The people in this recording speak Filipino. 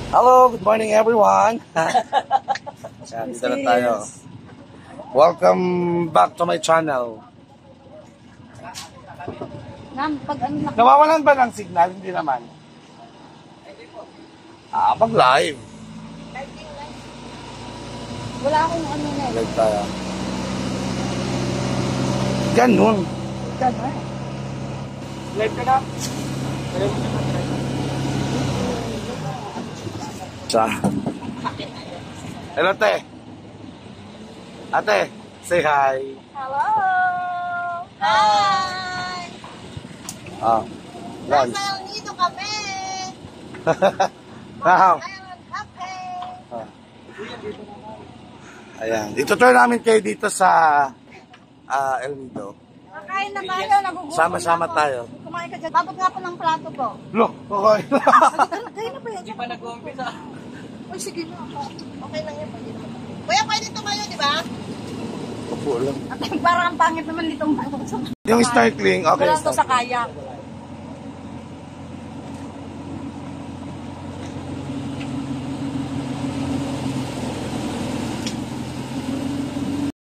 Hello, good morning everyone. Yan, dito na tayo. Welcome back to my channel. Nawawalan ba ng signal? Hindi naman. Mag-live. Wala akong ano na. Live tayo. Ganun. Ganun. Live ka na? Hello, te. Ate, say hi. Hello! Hi! Lunch. Nasa El Nido kami! Wow. Island Cafe! Ayan. Itutur namin kayo dito sa El Nido. Kakain na tayo, nagugutom Sama-sama na ako. tayo. Kumain ka dyan. Babot nga po ng plato ko. Look, okay. Kayo na ba yan? Hindi pa nag-umpisa. Uy, sige na. Okay lang yan. Kuya, pwede tumayo, di ba? Upo lang. At parang ang pangit naman nitong Yung snorkeling, okay. wala to sa kayak.